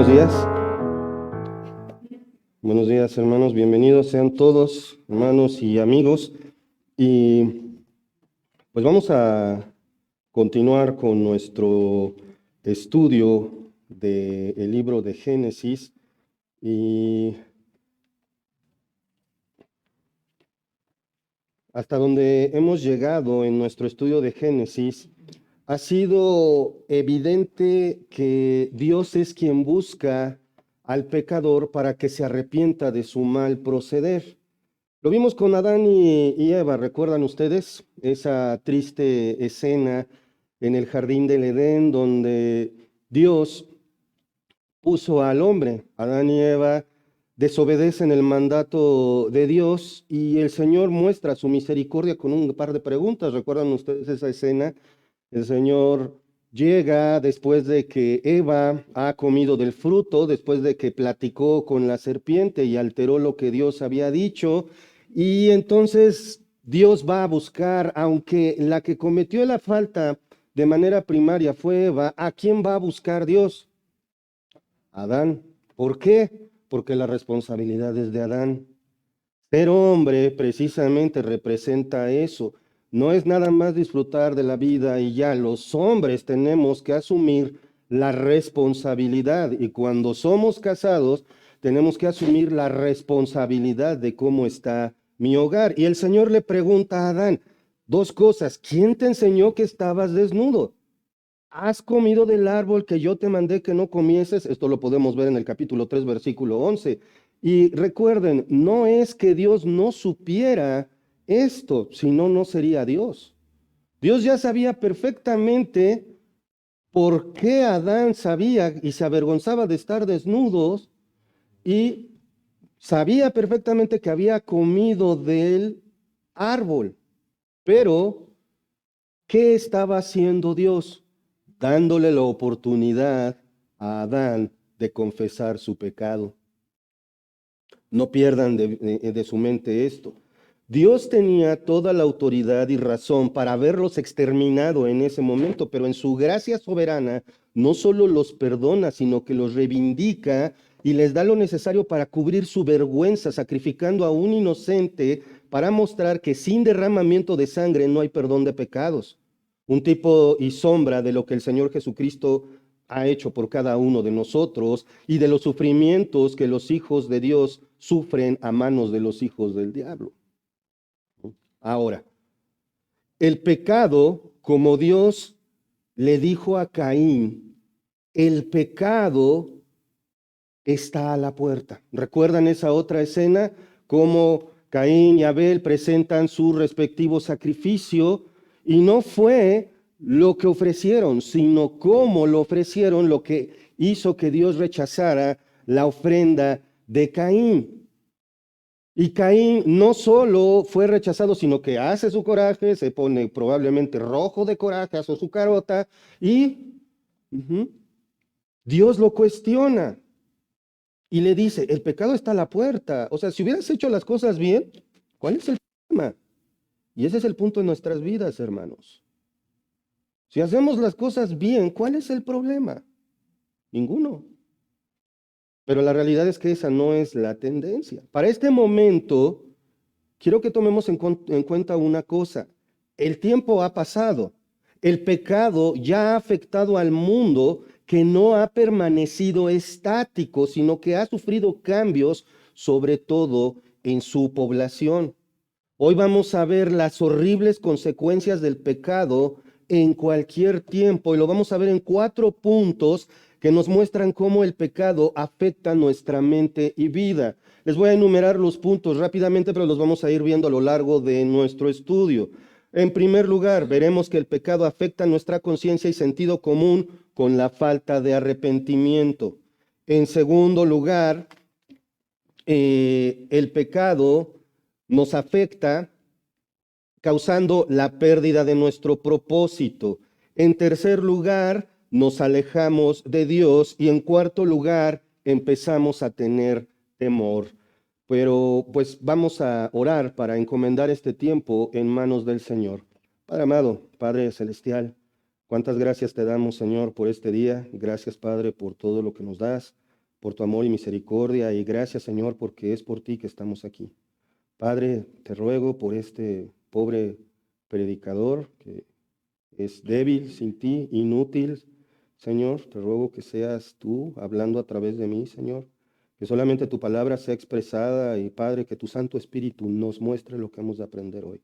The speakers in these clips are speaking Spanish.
buenos días. Buenos días, hermanos. Bienvenidos sean todos, hermanos y amigos. Y pues vamos a continuar con nuestro estudio del libro de Génesis. Y hasta donde hemos llegado en nuestro estudio de Génesis, ha sido evidente que Dios es quien busca al pecador para que se arrepienta de su mal proceder. Lo vimos con Adán y Eva, ¿recuerdan ustedes? Esa triste escena en el jardín del Edén donde Dios puso al hombre. Adán y Eva desobedecen el mandato de Dios y el Señor muestra su misericordia con un par de preguntas. ¿Recuerdan ustedes esa escena? El Señor llega después de que Eva ha comido del fruto, después de que platicó con la serpiente y alteró lo que Dios había dicho. Y entonces Dios va a buscar, aunque la que cometió la falta de manera primaria fue Eva, ¿a quién va a buscar Dios? Adán. ¿Por qué? Porque la responsabilidad es de Adán. Ser hombre precisamente representa eso. No es nada más disfrutar de la vida y ya, los hombres tenemos que asumir la responsabilidad y cuando somos casados tenemos que asumir la responsabilidad de cómo está mi hogar. Y el Señor le pregunta a Adán dos cosas. ¿Quién te enseñó que estabas desnudo? ¿Has comido del árbol que yo te mandé que no comieses? Esto lo podemos ver en el capítulo 3, versículo 11. Y recuerden, no es que Dios no supiera esto, si no, no sería Dios. Dios ya sabía perfectamente por qué Adán sabía y se avergonzaba de estar desnudos y sabía perfectamente que había comido del árbol. Pero, ¿qué estaba haciendo Dios? Dándole la oportunidad a Adán de confesar su pecado. No pierdan de su mente esto. Dios tenía toda la autoridad y razón para haberlos exterminado en ese momento, pero en su gracia soberana no solo los perdona, sino que los reivindica y les da lo necesario para cubrir su vergüenza, sacrificando a un inocente para mostrar que sin derramamiento de sangre no hay perdón de pecados. Un tipo y sombra de lo que el Señor Jesucristo ha hecho por cada uno de nosotros y de los sufrimientos que los hijos de Dios sufren a manos de los hijos del diablo. Ahora, el pecado, como Dios le dijo a Caín, el pecado está a la puerta. ¿Recuerdan esa otra escena? Cómo Caín y Abel presentan su respectivo sacrificio y no fue lo que ofrecieron, sino cómo lo ofrecieron lo que hizo que Dios rechazara la ofrenda de Caín. Y Caín no solo fue rechazado, sino que hace su coraje, se pone probablemente rojo de coraje, hace su carota y Dios lo cuestiona. Y le dice, el pecado está a la puerta. O sea, si hubieras hecho las cosas bien, ¿cuál es el problema? Y ese es el punto de nuestras vidas, hermanos. Si hacemos las cosas bien, ¿cuál es el problema? Ninguno. Pero la realidad es que esa no es la tendencia. Para este momento, quiero que tomemos en cuenta una cosa. El tiempo ha pasado. El pecado ya ha afectado al mundo que no ha permanecido estático, sino que ha sufrido cambios, sobre todo en su población. Hoy vamos a ver las horribles consecuencias del pecado en cualquier tiempo y lo vamos a ver en 4 puntos que nos muestran cómo el pecado afecta nuestra mente y vida. Les voy a enumerar los puntos rápidamente, pero los vamos a ir viendo a lo largo de nuestro estudio. En primer lugar, veremos que el pecado afecta nuestra conciencia y sentido común con la falta de arrepentimiento. En segundo lugar, el pecado nos afecta causando la pérdida de nuestro propósito. En tercer lugar, nos alejamos de Dios y en cuarto lugar, empezamos a tener temor. Pero pues vamos a orar para encomendar este tiempo en manos del Señor. Padre amado, Padre celestial, cuántas gracias te damos, Señor, por este día. Gracias, Padre, por todo lo que nos das. por tu amor y misericordia, y gracias, Señor, porque es por ti que estamos aquí. Padre, te ruego por este pobre predicador que es débil sin ti, inútil. Señor, te ruego que seas tú hablando a través de mí, Señor, que solamente tu palabra sea expresada y, Padre, que tu Santo Espíritu nos muestre lo que hemos de aprender hoy.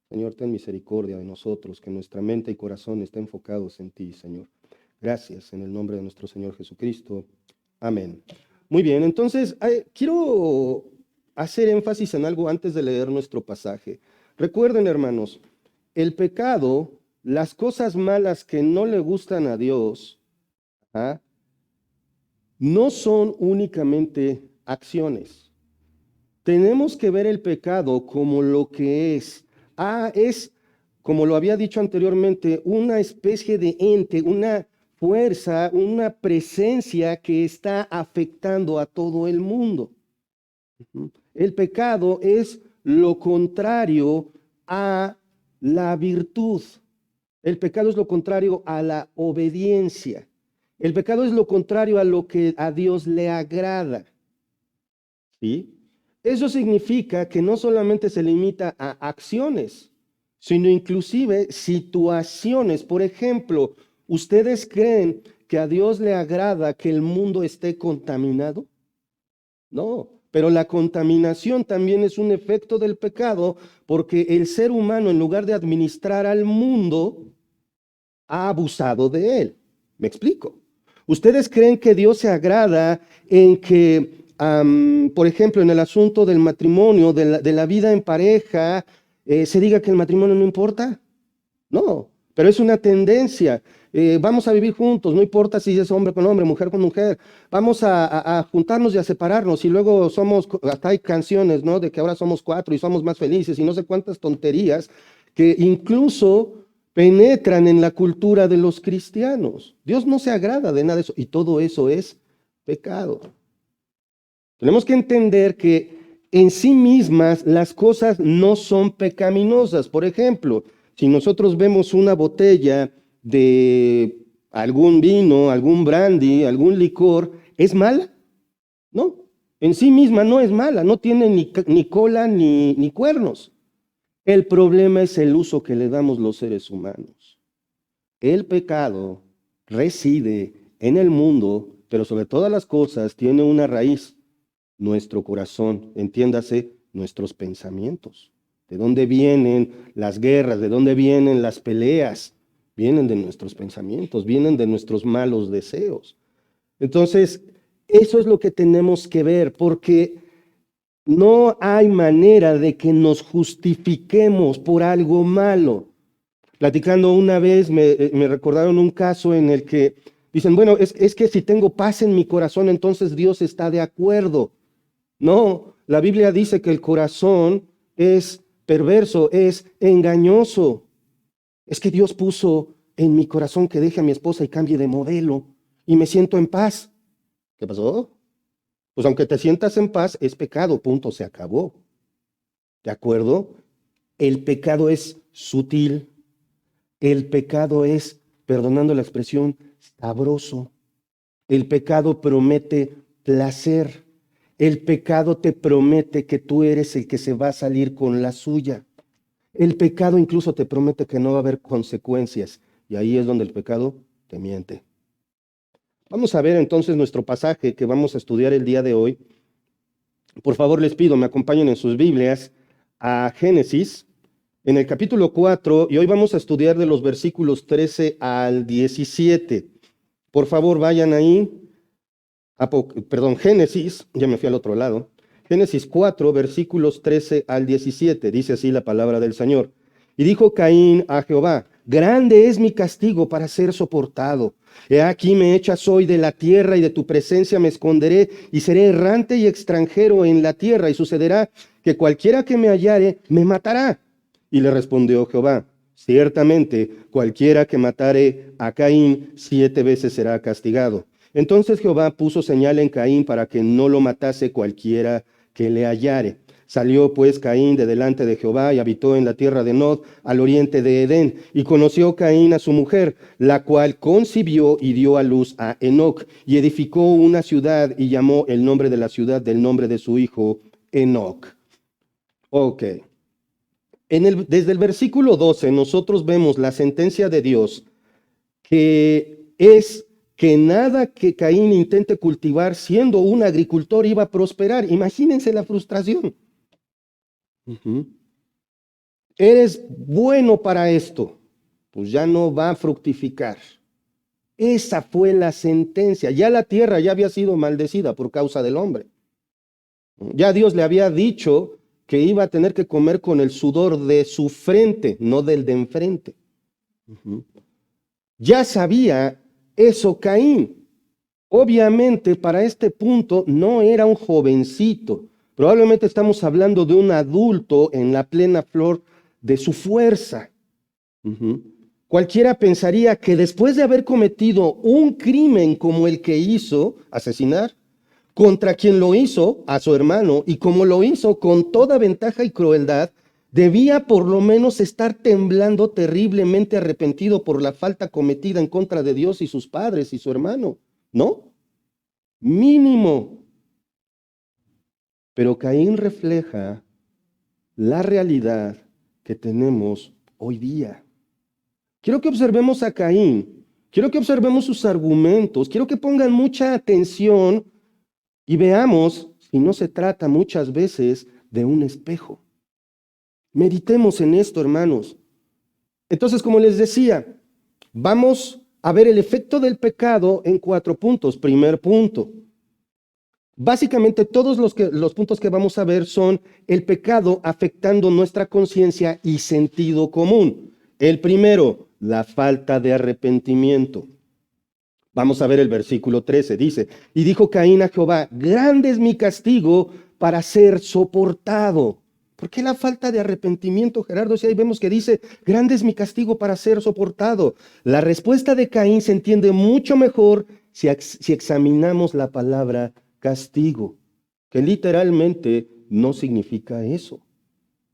Señor, ten misericordia de nosotros, que nuestra mente y corazón estén enfocados en ti, Señor. Gracias, en el nombre de nuestro Señor Jesucristo. Amén. Muy bien, entonces quiero hacer énfasis en algo antes de leer nuestro pasaje. Recuerden, hermanos, el pecado, las cosas malas que no le gustan a Dios, ¿ah?, no son únicamente acciones. Tenemos que ver el pecado como lo que es. Es, como lo había dicho anteriormente, una especie de ente, una fuerza, una presencia que está afectando a todo el mundo. El pecado es lo contrario a la virtud. El pecado es lo contrario a la obediencia. El pecado es lo contrario a lo que a Dios le agrada. ¿Sí? Eso significa que no solamente se limita a acciones, sino inclusive situaciones. Por ejemplo, ¿ustedes creen que a Dios le agrada que el mundo esté contaminado? No, pero la contaminación también es un efecto del pecado, porque el ser humano, en lugar de administrar al mundo, ha abusado de él. ¿Me explico? ¿Ustedes creen que Dios se agrada en que, por ejemplo, en el asunto del matrimonio, de la vida en pareja, se diga que el matrimonio no importa? No, pero es una tendencia. Vamos a vivir juntos, no importa si es hombre con hombre, mujer con mujer. Vamos a juntarnos y a separarnos, y luego hasta hay canciones, ¿no?, de que ahora somos 4 y somos más felices y no sé cuántas tonterías que incluso penetran en la cultura de los cristianos. Dios no se agrada de nada de eso, y todo eso es pecado. Tenemos que entender que en sí mismas las cosas no son pecaminosas. Por ejemplo, si nosotros vemos una botella de algún vino, algún brandy, algún licor, ¿es mala? No, en sí misma no es mala, no tiene ni cola ni cuernos. El problema es el uso que le damos los seres humanos. El pecado reside en el mundo, pero sobre todas las cosas tiene una raíz: nuestro corazón, entiéndase, nuestros pensamientos. ¿De dónde vienen las guerras? ¿De dónde vienen las peleas? Vienen de nuestros pensamientos, vienen de nuestros malos deseos. Entonces, eso es lo que tenemos que ver, porque no hay manera de que nos justifiquemos por algo malo. Platicando una vez, me recordaron un caso en el que dicen, bueno, es que si tengo paz en mi corazón, entonces Dios está de acuerdo. No, la Biblia dice que el corazón es perverso, es engañoso. Es que Dios puso en mi corazón que deje a mi esposa y cambie de modelo y me siento en paz. ¿Qué pasó? Pues aunque te sientas en paz, es pecado, punto, se acabó. ¿De acuerdo? El pecado es sutil. El pecado es, perdonando la expresión, sabroso. El pecado promete placer. El pecado te promete que tú eres el que se va a salir con la suya. El pecado incluso te promete que no va a haber consecuencias. Y ahí es donde el pecado te miente. Vamos a ver entonces nuestro pasaje que vamos a estudiar el día de hoy. Por favor, les pido, me acompañen en sus Biblias a Génesis, en el capítulo 4, y hoy vamos a estudiar de los versículos 13 al 17. Por favor, vayan ahí. Génesis, ya me fui al otro lado. Génesis 4, versículos 13 al 17. Dice así la palabra del Señor. Y dijo Caín a Jehová: grande es mi castigo para ser soportado. He aquí me echas hoy de la tierra, y de tu presencia me esconderé, y seré errante y extranjero en la tierra, y sucederá que cualquiera que me hallare me matará. Y le respondió Jehová: ciertamente cualquiera que matare a Caín 7 veces será castigado. Entonces Jehová puso señal en Caín para que no lo matase cualquiera que le hallare. Salió pues Caín de delante de Jehová y habitó en la tierra de Nod, al oriente de Edén. Y conoció Caín a su mujer, la cual concibió y dio a luz a Enoc. Y edificó una ciudad y llamó el nombre de la ciudad del nombre de su hijo Enoc. Ok. Desde el versículo 12 nosotros vemos la sentencia de Dios, que es que nada que Caín intente cultivar siendo un agricultor iba a prosperar. Imagínense la frustración. Eres bueno para esto, pues ya no va a fructificar. Esa fue la sentencia. Ya la tierra ya había sido maldecida por causa del hombre. Ya Dios le había dicho que iba a tener que comer con el sudor de su frente, no del de enfrente. Ya sabía eso Caín. Obviamente para este punto no era un jovencito. Probablemente estamos hablando de un adulto en la plena flor de su fuerza. Cualquiera pensaría que después de haber cometido un crimen como el que hizo, asesinar, contra quien lo hizo, a su hermano, y como lo hizo con toda ventaja y crueldad, debía por lo menos estar temblando terriblemente arrepentido por la falta cometida en contra de Dios y sus padres y su hermano, ¿no? Mínimo. Pero Caín refleja la realidad que tenemos hoy día. Quiero que observemos a Caín, quiero que observemos sus argumentos, quiero que pongan mucha atención y veamos si no se trata muchas veces de un espejo. Meditemos en esto, hermanos. Entonces, como les decía, vamos a ver el efecto del pecado en 4 puntos. Primer punto. Básicamente todos los puntos que vamos a ver son el pecado afectando nuestra conciencia y sentido común. El primero, la falta de arrepentimiento. Vamos a ver el versículo 13, dice, y dijo Caín a Jehová, grande es mi castigo para ser soportado. ¿Por qué la falta de arrepentimiento, Gerardo? Si ahí vemos que dice, grande es mi castigo para ser soportado. La respuesta de Caín se entiende mucho mejor si examinamos la palabra castigo, que literalmente no significa eso.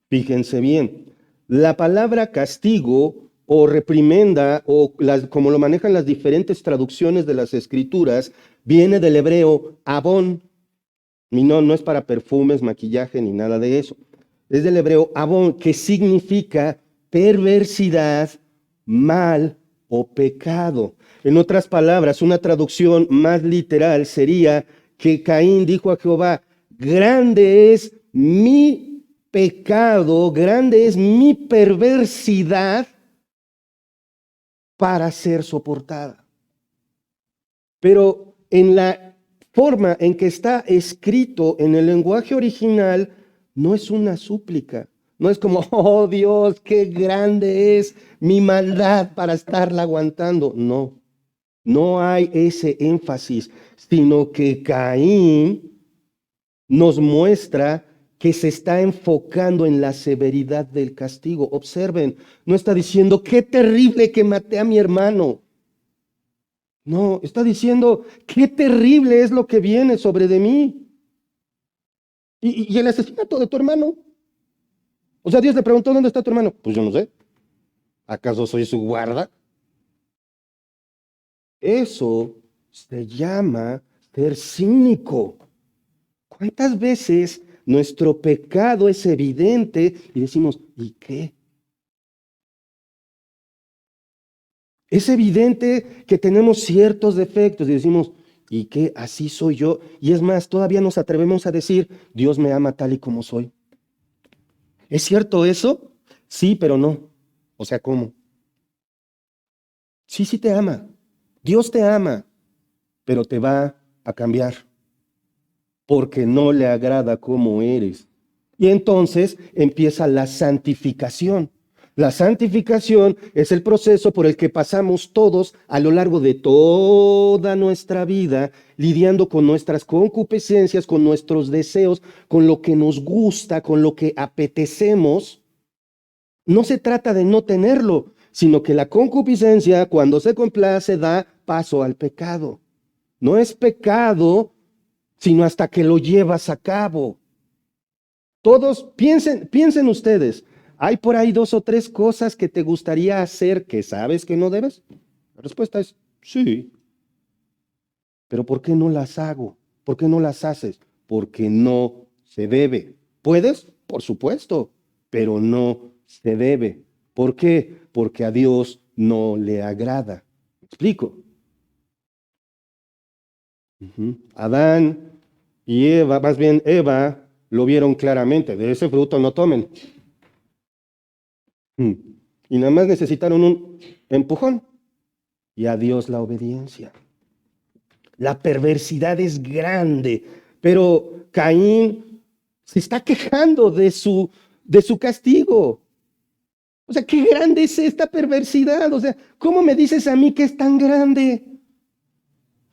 Fíjense bien, la palabra castigo o reprimenda, o como lo manejan las diferentes traducciones de las escrituras, viene del hebreo abón. Y no es para perfumes, maquillaje, ni nada de eso. Es del hebreo abón, que significa perversidad, mal o pecado. En otras palabras, una traducción más literal sería que Caín dijo a Jehová, grande es mi pecado, grande es mi perversidad para ser soportada. Pero en la forma en que está escrito en el lenguaje original, no es una súplica. No es como, oh Dios, qué grande es mi maldad para estarla aguantando. No hay ese énfasis, sino que Caín nos muestra que se está enfocando en la severidad del castigo. Observen, no está diciendo, qué terrible que maté a mi hermano. No, está diciendo, qué terrible es lo que viene sobre de mí. Y el asesinato de tu hermano. O sea, Dios le preguntó, ¿dónde está tu hermano? Pues yo no sé. ¿Acaso soy su guarda? Eso se llama ser cínico. ¿Cuántas veces nuestro pecado es evidente y decimos, ¿y qué? Es evidente que tenemos ciertos defectos y decimos, ¿y qué? Así soy yo. Y es más, todavía nos atrevemos a decir, Dios me ama tal y como soy. ¿Es cierto eso? Sí, pero no. O sea, ¿cómo? Sí te ama. Dios te ama, pero te va a cambiar porque no le agrada cómo eres. Y entonces empieza la santificación. La santificación es el proceso por el que pasamos todos a lo largo de toda nuestra vida, lidiando con nuestras concupiscencias, con nuestros deseos, con lo que nos gusta, con lo que apetecemos. No se trata de no tenerlo, sino que la concupiscencia, cuando se complace, da paso al pecado. No es pecado, sino hasta que lo llevas a cabo. Todos, piensen ustedes, ¿hay por ahí 2 o 3 cosas que te gustaría hacer que sabes que no debes? La respuesta es sí. Pero ¿por qué no las hago? ¿Por qué no las haces? Porque no se debe. ¿Puedes? Por supuesto, pero no se debe. ¿Por qué? Porque a Dios no le agrada. ¿Me explico? Adán y Eva, más bien Eva, lo vieron claramente. De ese fruto no tomen. Y nada más necesitaron un empujón. Y a Dios la obediencia. La perversidad es grande, pero Caín se está quejando de su castigo. O sea, qué grande es esta perversidad. O sea, ¿cómo me dices a mí que es tan grande?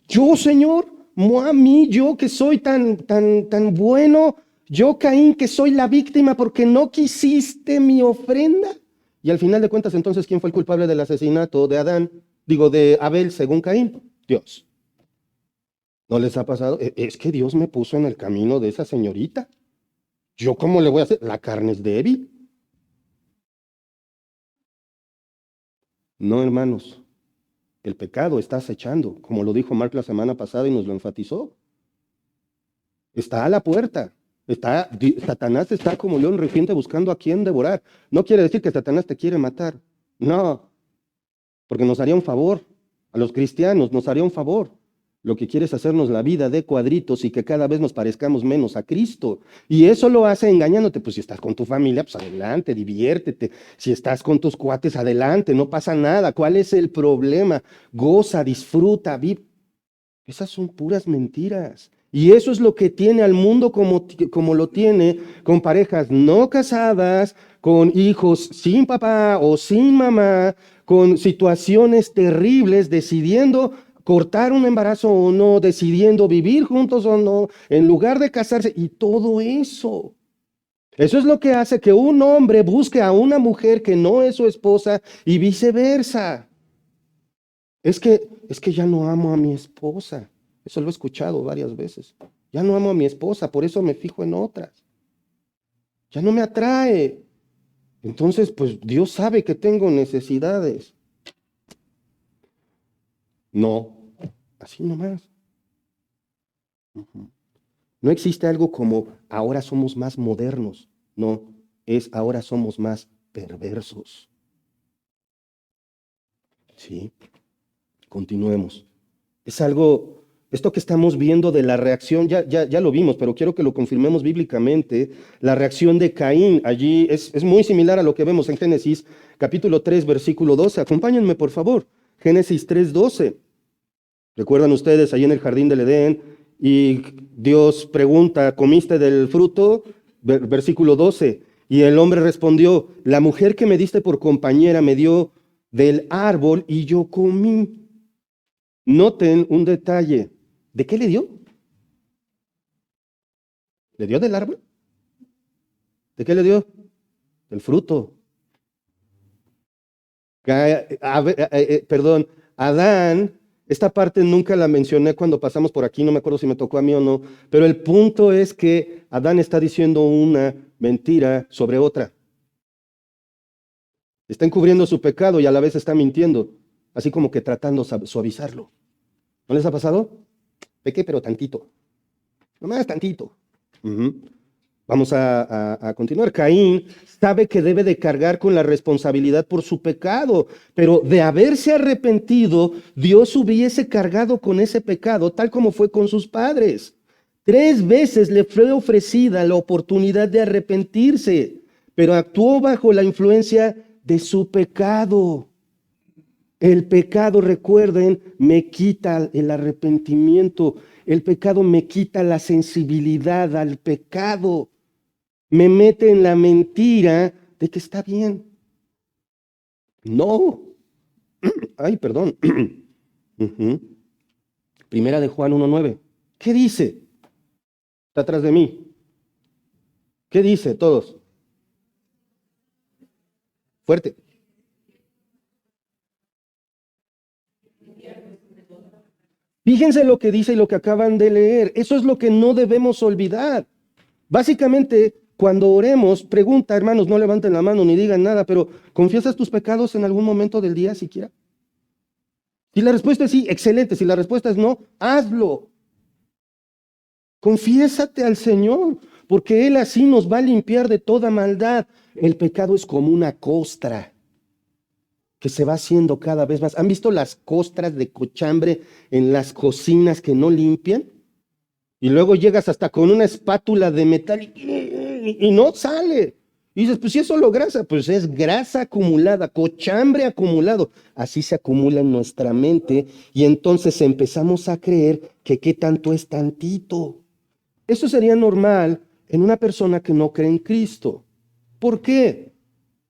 Yo, Señor, a mí, yo que soy tan bueno, yo, Caín, que soy la víctima porque no quisiste mi ofrenda. Y al final de cuentas, entonces, ¿quién fue el culpable del asesinato de Adán? Digo, de Abel, según Caín. Dios. ¿No les ha pasado? Es que Dios me puso en el camino de esa señorita. ¿Yo cómo le voy a hacer? La carne es débil. No, hermanos. El pecado está acechando, como lo dijo Mark la semana pasada y nos lo enfatizó. Está a la puerta. Satanás está como león rugiente buscando a quién devorar. No quiere decir que Satanás te quiere matar. No, porque nos haría un favor. A los cristianos nos haría un favor. Lo que quiere es hacernos la vida de cuadritos y que cada vez nos parezcamos menos a Cristo. Y eso lo hace engañándote. Pues si estás con tu familia, pues adelante, diviértete. Si estás con tus cuates, adelante, no pasa nada. ¿Cuál es el problema? Goza, disfruta, vive. Esas son puras mentiras. Y eso es lo que tiene al mundo como lo tiene, con parejas no casadas, con hijos sin papá o sin mamá, con situaciones terribles, decidiendo cortar un embarazo o no, decidiendo vivir juntos o no, en lugar de casarse, y todo eso. Eso es lo que hace que un hombre busque a una mujer que no es su esposa y viceversa. Es que ya no amo a mi esposa. Eso lo he escuchado varias veces. Ya no amo a mi esposa, por eso me fijo en otras. Ya no me atrae. Entonces, pues Dios sabe que tengo necesidades. No, así nomás. No existe algo como ahora somos más modernos. No, es ahora somos más perversos. Sí, continuemos. Es algo, esto que estamos viendo de la reacción, ya lo vimos, pero quiero que lo confirmemos bíblicamente. La reacción de Caín allí es muy similar a lo que vemos en Génesis capítulo 3, versículo 12. Acompáñenme, por favor. Génesis 3, 12. ¿Recuerdan ustedes ahí en el jardín del Edén? Y Dios pregunta, ¿comiste del fruto? Versículo 12. Y el hombre respondió, la mujer que me diste por compañera me dio del árbol y yo comí. Noten un detalle. ¿De qué le dio? ¿Le dio del árbol? ¿De qué le dio? Del fruto. Perdón, Adán, esta parte nunca la mencioné cuando pasamos por aquí, no me acuerdo si me tocó a mí o no, pero el punto es que Adán está diciendo una mentira sobre otra. Está encubriendo su pecado y a la vez está mintiendo, así como que tratando de suavizarlo. ¿No les ha pasado? Pequé, pero tantito. Nomás tantito. Vamos a continuar. Caín sabe que debe de cargar con la responsabilidad por su pecado, pero de haberse arrepentido, Dios hubiese cargado con ese pecado, tal como fue con sus padres. 3 veces le fue ofrecida la oportunidad de arrepentirse, pero actuó bajo la influencia de su pecado. El pecado, recuerden, me quita el arrepentimiento. El pecado me quita la sensibilidad al pecado. Me mete en la mentira de que está bien. No. Ay, perdón. Primera de Juan 1:9. ¿Qué dice? Está atrás de mí. ¿Qué dice todos? Fuerte. Fíjense lo que dice y lo que acaban de leer. Eso es lo que no debemos olvidar. Básicamente, cuando oremos, pregunta, hermanos, no levanten la mano ni digan nada, pero ¿confiesas tus pecados en algún momento del día siquiera? Si la respuesta es sí, excelente. Si la respuesta es no, hazlo. Confiésate al Señor, porque Él así nos va a limpiar de toda maldad. El pecado es como una costra que se va haciendo cada vez más. ¿Han visto las costras de cochambre en las cocinas que no limpian? Y luego llegas hasta con una espátula de metal y no sale. Y dices, pues si es solo grasa, pues es grasa acumulada, cochambre acumulado. Así se acumula en nuestra mente y entonces empezamos a creer que qué tanto es tantito. Eso sería normal en una persona que no cree en Cristo. ¿Por qué?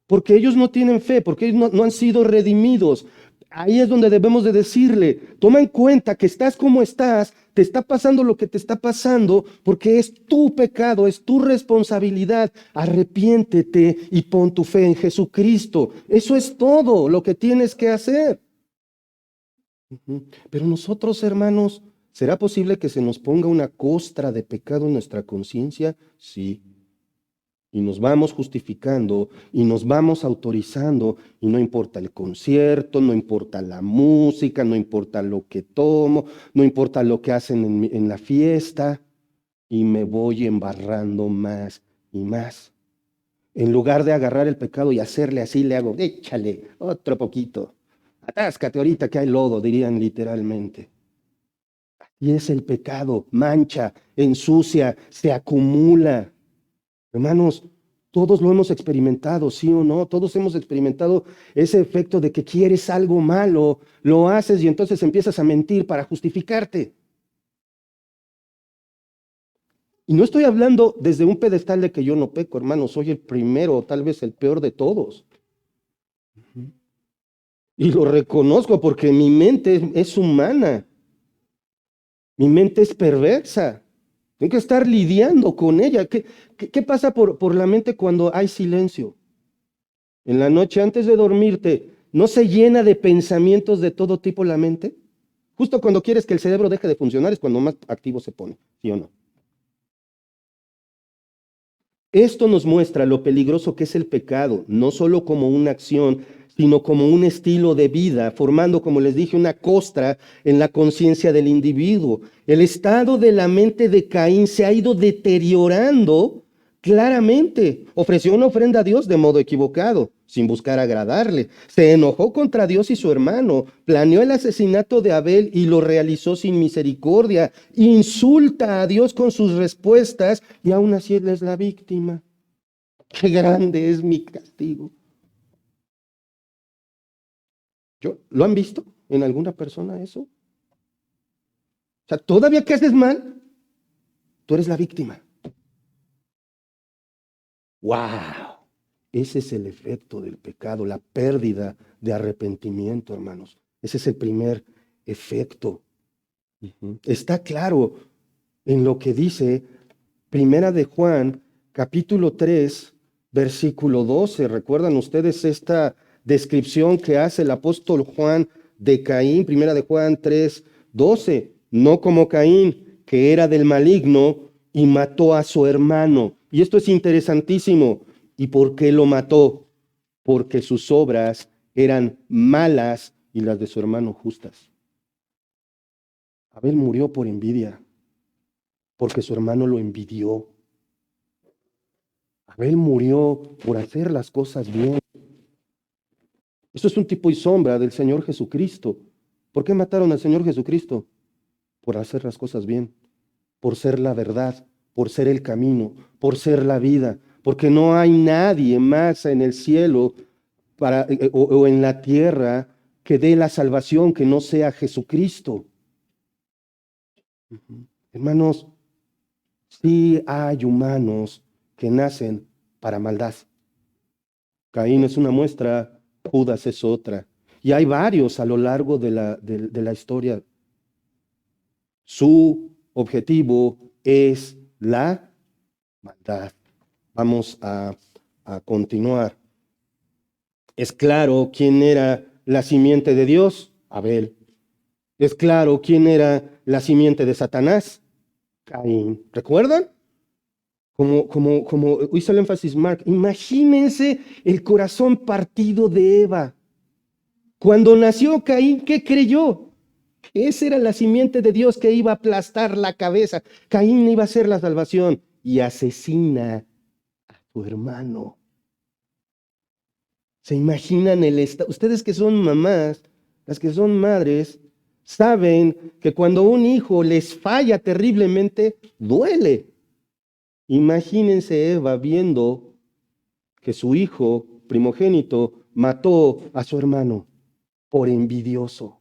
Porque ellos no tienen fe, porque ellos no han sido redimidos. Ahí es donde debemos de decirle, toma en cuenta que estás como estás, te está pasando lo que te está pasando, porque es tu pecado, es tu responsabilidad. Arrepiéntete y pon tu fe en Jesucristo. Eso es todo lo que tienes que hacer. Pero nosotros, hermanos, ¿será posible que se nos ponga una costra de pecado en nuestra conciencia? Sí. Y nos vamos justificando y nos vamos autorizando y no importa el concierto, no importa la música, no importa lo que tomo, no importa lo que hacen en la fiesta y me voy embarrando más y más. En lugar de agarrar el pecado y hacerle así, le hago, échale otro poquito, atáscate ahorita que hay lodo, dirían literalmente. Y es el pecado, mancha, ensucia, se acumula. Hermanos, todos lo hemos experimentado, ¿sí o no? Todos hemos experimentado ese efecto de que quieres algo malo, lo haces y entonces empiezas a mentir para justificarte. Y no estoy hablando desde un pedestal de que yo no peco, hermano, soy el primero o tal vez el peor de todos. Y lo reconozco porque mi mente es humana, mi mente es perversa. Tengo que estar lidiando con ella. ¿Qué pasa por la mente cuando hay silencio? En la noche antes de dormirte, ¿no se llena de pensamientos de todo tipo la mente? Justo cuando quieres que el cerebro deje de funcionar es cuando más activo se pone, ¿sí o no? Esto nos muestra lo peligroso que es el pecado, no solo como una acción, sino como un estilo de vida, formando, como les dije, una costra en la conciencia del individuo. El estado de la mente de Caín se ha ido deteriorando claramente. Ofreció una ofrenda a Dios de modo equivocado, sin buscar agradarle. Se enojó contra Dios y su hermano, planeó el asesinato de Abel y lo realizó sin misericordia. Insulta a Dios con sus respuestas y aún así él es la víctima. Qué grande es mi castigo. ¿Lo han visto en alguna persona eso? O sea, todavía que haces mal, tú eres la víctima. ¡Wow! Ese es el efecto del pecado, la pérdida de arrepentimiento, hermanos. Ese es el primer efecto. Está claro en lo que dice Primera de Juan, capítulo 3, versículo 12. ¿Recuerdan ustedes esta descripción que hace el apóstol Juan de Caín? Primera de Juan 3, 12. No como Caín, que era del maligno y mató a su hermano. Y esto es interesantísimo. ¿Y por qué lo mató? Porque sus obras eran malas y las de su hermano justas. Abel murió por envidia, porque su hermano lo envidió. Abel murió por hacer las cosas bien. Esto es un tipo y sombra del Señor Jesucristo. ¿Por qué mataron al Señor Jesucristo? Por hacer las cosas bien, por ser la verdad, por ser el camino, por ser la vida, porque no hay nadie más en el cielo o en la tierra que dé la salvación que no sea Jesucristo. Hermanos, sí hay humanos que nacen para maldad. Caín es una muestra, Judas es otra. Y hay varios a lo largo de la historia. Su objetivo es la maldad. Vamos a continuar. Es claro quién era la simiente de Dios, Abel. Es claro quién era la simiente de Satanás, Caín. ¿Recuerdan? Como hizo el énfasis Mark, imagínense el corazón partido de Eva. Cuando nació Caín, ¿qué creyó? Esa era la simiente de Dios que iba a aplastar la cabeza. Caín iba a ser la salvación y asesina a tu hermano. ¿Se imaginan el estado? Ustedes que son mamás, las que son madres, saben que cuando un hijo les falla terriblemente, duele. Imagínense Eva viendo que su hijo primogénito mató a su hermano por envidioso.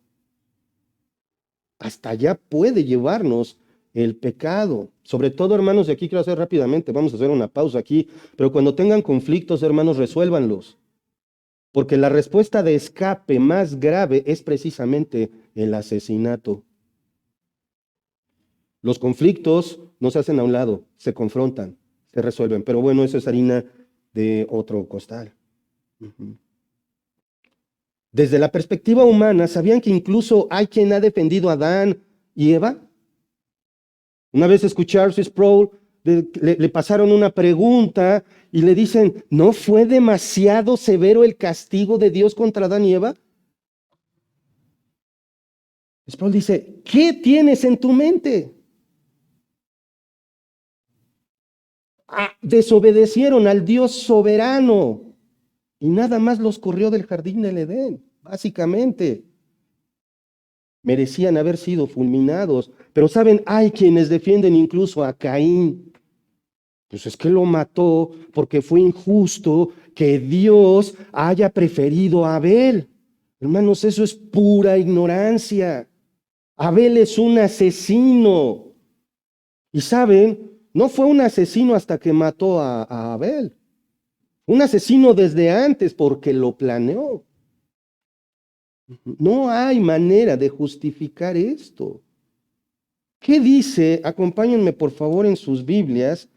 Hasta allá puede llevarnos el pecado. Sobre todo, hermanos, y aquí quiero hacer rápidamente, vamos a hacer una pausa aquí, pero cuando tengan conflictos, hermanos, resuélvanlos. Porque la respuesta de escape más grave es precisamente el asesinato. Los conflictos no se hacen a un lado, se confrontan, se resuelven. Pero bueno, eso es harina de otro costal. Desde la perspectiva humana, ¿sabían que incluso hay quien ha defendido a Adán y Eva? Una vez escuché a R.C. Sproul, le pasaron una pregunta y le dicen, ¿no fue demasiado severo el castigo de Dios contra Adán y Eva? Sproul dice, ¿qué tienes en tu mente? Desobedecieron al Dios soberano y nada más los corrió del jardín del Edén, básicamente. Merecían haber sido fulminados, pero saben, hay quienes defienden incluso a Caín. Pues es que lo mató porque fue injusto que Dios haya preferido a Abel. Hermanos, eso es pura ignorancia. Abel es un asesino. Y saben, no fue un asesino hasta que mató a Abel. Un asesino desde antes porque lo planeó. No hay manera de justificar esto. ¿Qué dice? Acompáñenme por favor en sus Biblias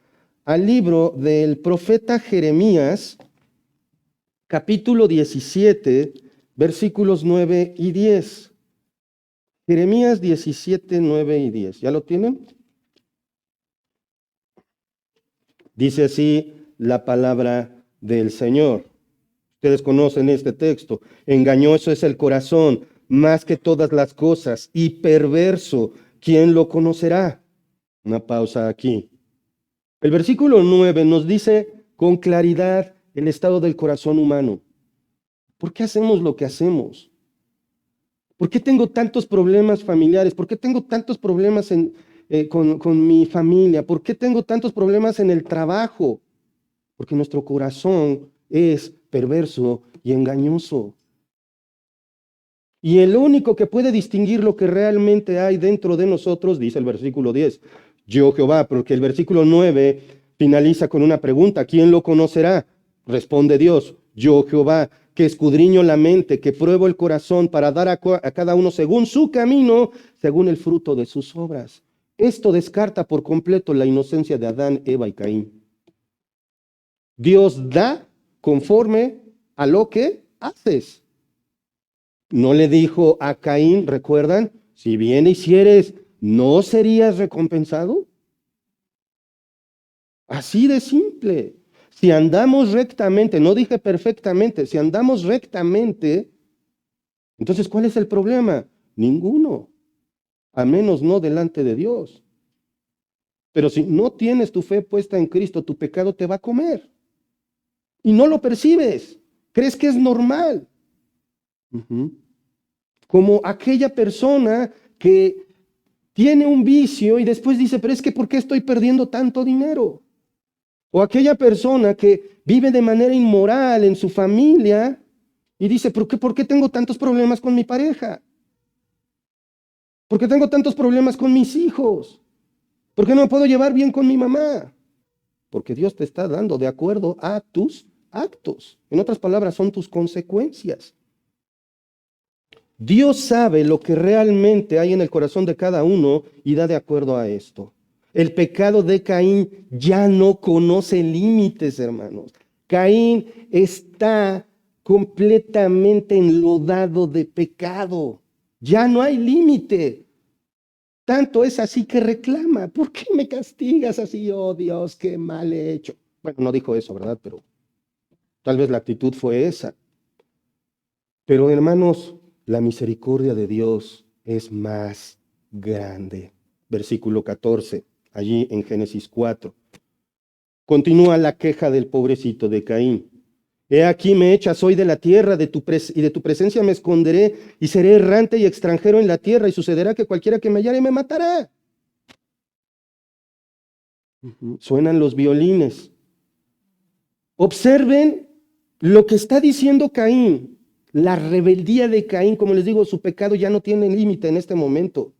al libro del profeta Jeremías, capítulo 17, versículos 9 y 10. Jeremías 17, 9 y 10. ¿Ya lo tienen? Dice así la palabra del Señor. Ustedes conocen este texto. Engañoso es el corazón más que todas las cosas y perverso. ¿Quién lo conocerá? Una pausa aquí. El versículo 9 nos dice con claridad el estado del corazón humano. ¿Por qué hacemos lo que hacemos? ¿Por qué tengo tantos problemas familiares? ¿Por qué tengo tantos problemas con mi familia? ¿Por qué tengo tantos problemas en el trabajo? Porque nuestro corazón es perverso y engañoso. Y el único que puede distinguir lo que realmente hay dentro de nosotros, dice el versículo 10, yo Jehová, porque el versículo 9 finaliza con una pregunta, ¿quién lo conocerá? Responde Dios, yo Jehová, que escudriño la mente, que pruebo el corazón para dar a cada uno según su camino, según el fruto de sus obras. Esto descarta por completo la inocencia de Adán, Eva y Caín. Dios da conforme a lo que haces. No le dijo a Caín, ¿recuerdan? Si bien hicieres, ¿no serías recompensado? Así de simple. Si andamos rectamente, no dije perfectamente, si andamos rectamente, entonces ¿cuál es el problema? Ninguno, a menos no delante de Dios. Pero si no tienes tu fe puesta en Cristo, tu pecado te va a comer. Y no lo percibes. Crees que es normal. Como aquella persona que tiene un vicio y después dice, pero es que ¿por qué estoy perdiendo tanto dinero? O aquella persona que vive de manera inmoral en su familia y dice, ¿por qué tengo tantos problemas con mi pareja? ¿Por qué tengo tantos problemas con mis hijos? ¿Por qué no me puedo llevar bien con mi mamá? Porque Dios te está dando de acuerdo a tus actos. En otras palabras, son tus consecuencias. Dios sabe lo que realmente hay en el corazón de cada uno y da de acuerdo a esto. El pecado de Caín ya no conoce límites, hermanos. Caín está completamente enlodado de pecado. Ya no hay límite. Tanto es así que reclama, ¿por qué me castigas así? Oh Dios, qué mal he hecho. Bueno, no dijo eso, ¿verdad? Pero tal vez la actitud fue esa. Pero hermanos, la misericordia de Dios es más grande. Versículo 14, allí en Génesis 4. Continúa la queja del pobrecito de Caín. He aquí me echas hoy de la tierra, y de tu presencia me esconderé, y seré errante y extranjero en la tierra, y sucederá que cualquiera que me hallare me matará. Suenan los violines. Observen lo que está diciendo Caín. La rebeldía de Caín, como les digo, su pecado ya no tiene límite en este momento.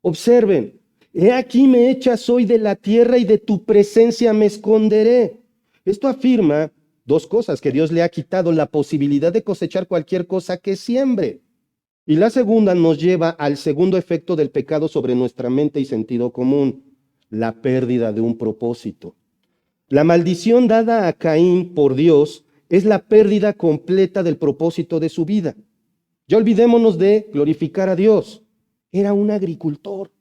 Observen, he aquí me echas hoy de la tierra y de tu presencia me esconderé. Esto afirma dos cosas: que Dios le ha quitado la posibilidad de cosechar cualquier cosa que siembre. Y la segunda nos lleva al segundo efecto del pecado sobre nuestra mente y sentido común: la pérdida de un propósito. La maldición dada a Caín por Dios es la pérdida completa del propósito de su vida. Ya olvidémonos de glorificar a Dios. Era un agricultor.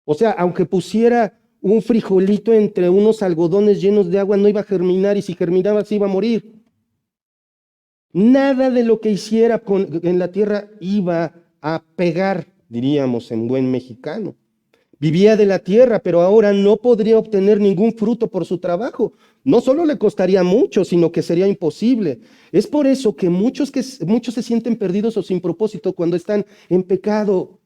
O sea, aunque pusiera un frijolito entre unos algodones llenos de agua, no iba a germinar, y si germinaba se iba a morir. Nada de lo que hiciera en la tierra iba a pegar, diríamos en buen mexicano. Vivía de la tierra, pero ahora no podría obtener ningún fruto por su trabajo. No solo le costaría mucho, sino que sería imposible. Es por eso que muchos se sienten perdidos o sin propósito cuando están en pecado.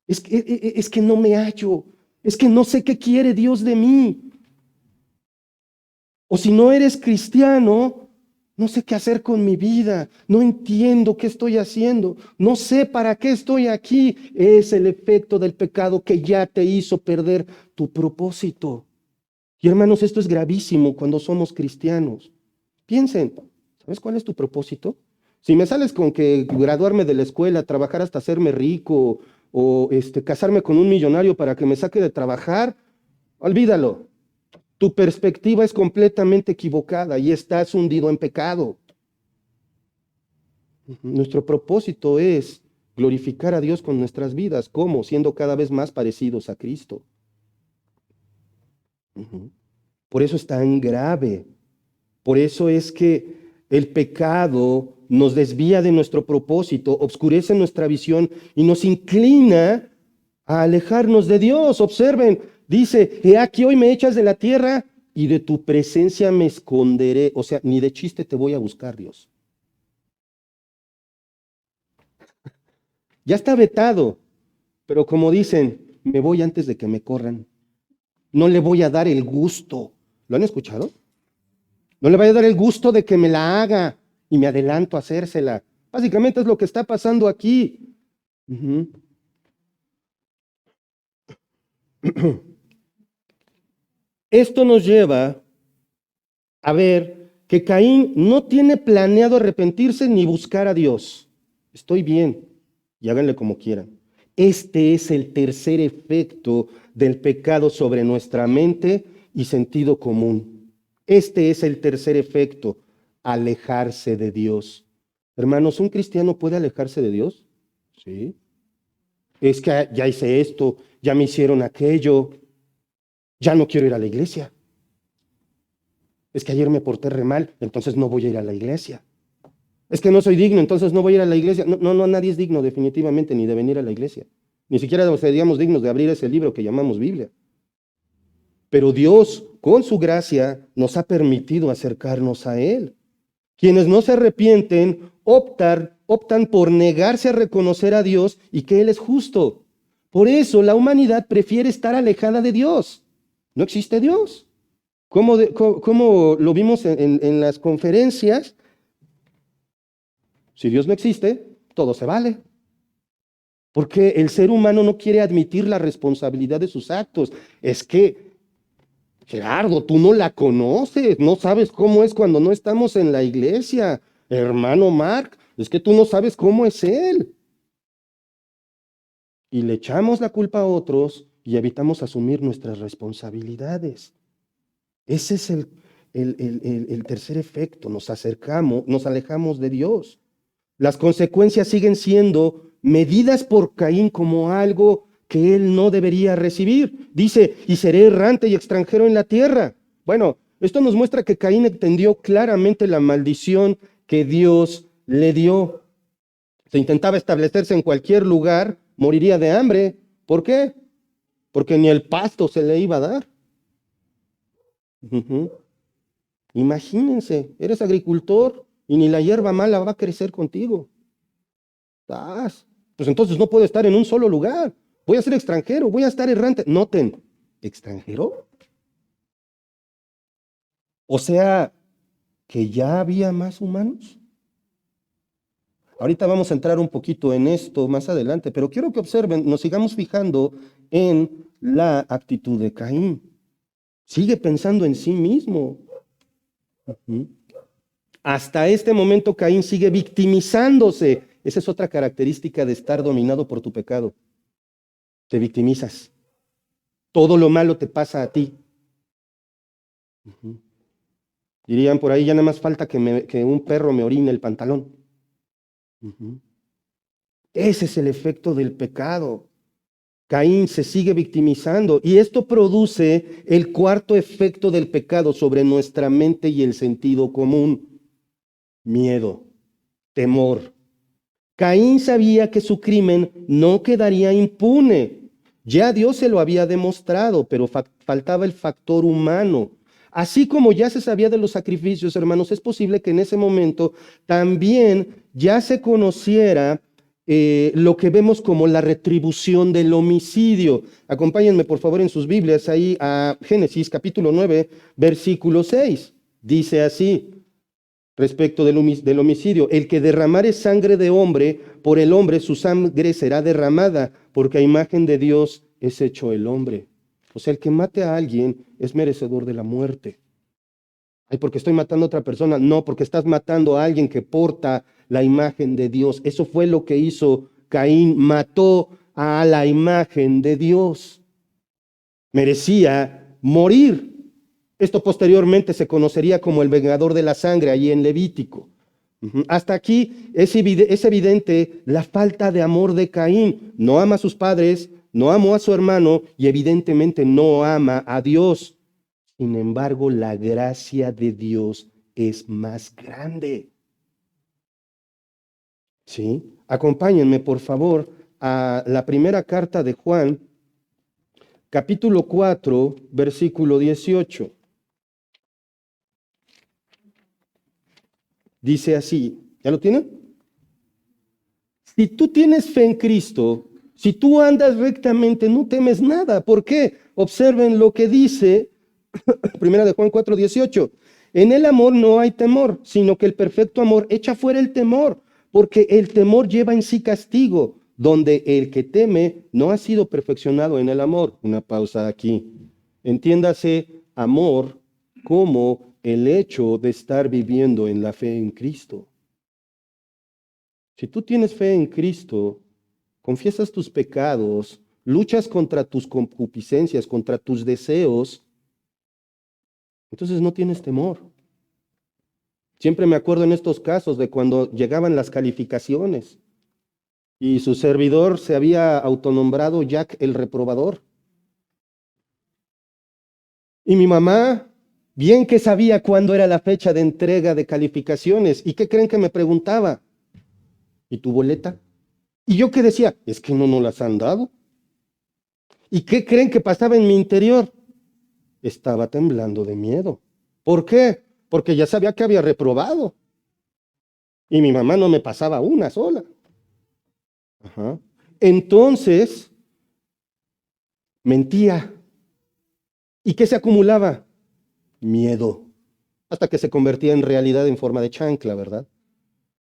Es que no me hallo, es que no sé qué quiere Dios de mí. O si no eres cristiano, no sé qué hacer con mi vida, no entiendo qué estoy haciendo, no sé para qué estoy aquí. Es el efecto del pecado que ya te hizo perder tu propósito. Y hermanos, esto es gravísimo cuando somos cristianos. Piensen, ¿sabes cuál es tu propósito? Si me sales con que graduarme de la escuela, trabajar hasta hacerme rico, o casarme con un millonario para que me saque de trabajar, olvídalo. Tu perspectiva es completamente equivocada y estás hundido en pecado. Nuestro propósito es glorificar a Dios con nuestras vidas. ¿Cómo? Siendo cada vez más parecidos a Cristo. Por eso es tan grave. Por eso es que el pecado nos desvía de nuestro propósito, obscurece nuestra visión y nos inclina a alejarnos de Dios. Observen, dice, he aquí hoy me echas de la tierra y de tu presencia me esconderé. O sea, ni de chiste te voy a buscar, Dios. Ya está vetado, pero como dicen, me voy antes de que me corran. No le voy a dar el gusto. ¿Lo han escuchado? No le voy a dar el gusto de que me la haga y me adelanto a hacérsela. Básicamente es lo que está pasando aquí. Esto nos lleva a ver que Caín no tiene planeado arrepentirse ni buscar a Dios. Estoy bien, y háganle como quieran. Este es el tercer efecto del pecado sobre nuestra mente y sentido común. Este es el tercer efecto: alejarse de Dios. Hermanos, ¿un cristiano puede alejarse de Dios? Sí. Es que ya hice esto, ya me hicieron aquello, ya no quiero ir a la iglesia. Es que ayer me porté re mal, entonces no voy a ir a la iglesia. Es que no soy digno, entonces no voy a ir a la iglesia. No, nadie es digno definitivamente ni de venir a la iglesia. Ni siquiera seríamos dignos de abrir ese libro que llamamos Biblia. Pero Dios, con su gracia, nos ha permitido acercarnos a Él. Quienes no se arrepienten optan por negarse a reconocer a Dios y que Él es justo. Por eso la humanidad prefiere estar alejada de Dios. No existe Dios. Como lo vimos en las conferencias, si Dios no existe, todo se vale. Porque el ser humano no quiere admitir la responsabilidad de sus actos. Es que, Gerardo, tú no la conoces, no sabes cómo es cuando no estamos en la iglesia. Hermano Mark, es que tú no sabes cómo es él. Y le echamos la culpa a otros y evitamos asumir nuestras responsabilidades. Ese es el tercer efecto: nos alejamos de Dios. Las consecuencias siguen siendo medidas por Caín como algo que él no debería recibir. Dice, y seré errante y extranjero en la tierra. Bueno, esto nos muestra que Caín entendió claramente la maldición que Dios le dio. Se intentaba establecerse en cualquier lugar, moriría de hambre. ¿Por qué? Porque ni el pasto se le iba a dar. Ujú. Imagínense, eres agricultor y ni la hierba mala va a crecer contigo. Pues entonces no puedo estar en un solo lugar. Voy a ser extranjero, voy a estar errante. Noten, ¿extranjero? O sea, que ya había más humanos. Ahorita vamos a entrar un poquito en esto más adelante, pero quiero que observen, nos sigamos fijando en la actitud de Caín. Sigue pensando en sí mismo. Ujú. Hasta este momento Caín sigue victimizándose. Esa es otra característica de estar dominado por tu pecado. Te victimizas. Todo lo malo te pasa a ti. Ujú. Dirían por ahí, ya nada más falta que un perro me orine el pantalón. Ujú. Ese es el efecto del pecado. Caín se sigue victimizando y esto produce el cuarto efecto del pecado sobre nuestra mente y el sentido común. Miedo, temor. Caín sabía que su crimen no quedaría impune. Ya Dios se lo había demostrado, pero faltaba el factor humano. Así como ya se sabía de los sacrificios, hermanos, es posible que en ese momento también ya se conociera lo que vemos como la retribución del homicidio. Acompáñenme, por favor, en sus Biblias ahí a Génesis capítulo 9, versículo 6. Dice así: respecto del homicidio, el que derramare sangre de hombre, por el hombre su sangre será derramada, porque a imagen de Dios es hecho el hombre. O sea, el que mate a alguien es merecedor de la muerte. Ay, porque estoy matando a otra persona. No, porque estás matando a alguien que porta la imagen de Dios. Eso fue lo que hizo Caín, mató a la imagen de Dios. Merecía morir. Esto posteriormente se conocería como el vengador de la sangre, allí en Levítico. Hasta aquí es evidente la falta de amor de Caín. No ama a sus padres, no amó a su hermano y evidentemente no ama a Dios. Sin embargo, la gracia de Dios es más grande. ¿Sí? Acompáñenme, por favor, a la primera carta de Juan, capítulo 4, versículo 18. Dice así, ¿ya lo tienen? Si tú tienes fe en Cristo, si tú andas rectamente, no temes nada. ¿Por qué? Observen lo que dice Primera de Juan 4, 18. En el amor no hay temor, sino que el perfecto amor echa fuera el temor, porque el temor lleva en sí castigo, donde el que teme no ha sido perfeccionado en el amor. Una pausa aquí. Entiéndase amor como el hecho de estar viviendo en la fe en Cristo. Si tú tienes fe en Cristo, confiesas tus pecados, luchas contra tus concupiscencias, contra tus deseos, entonces no tienes temor. Siempre me acuerdo en estos casos de cuando llegaban las calificaciones y su servidor se había autonombrado Jack el reprobador. Y mi mamá, bien que sabía cuándo era la fecha de entrega de calificaciones, ¿y qué creen que me preguntaba? ¿Y tu boleta? Y yo que decía, es que no nos las han dado. ¿Y qué creen que pasaba en mi interior? Estaba temblando de miedo. ¿Por qué? Porque ya sabía que había reprobado. Y mi mamá no me pasaba una sola. Ajá. Entonces, mentía. ¿Y qué se acumulaba? Miedo. Hasta que se convertía en realidad en forma de chancla, ¿verdad?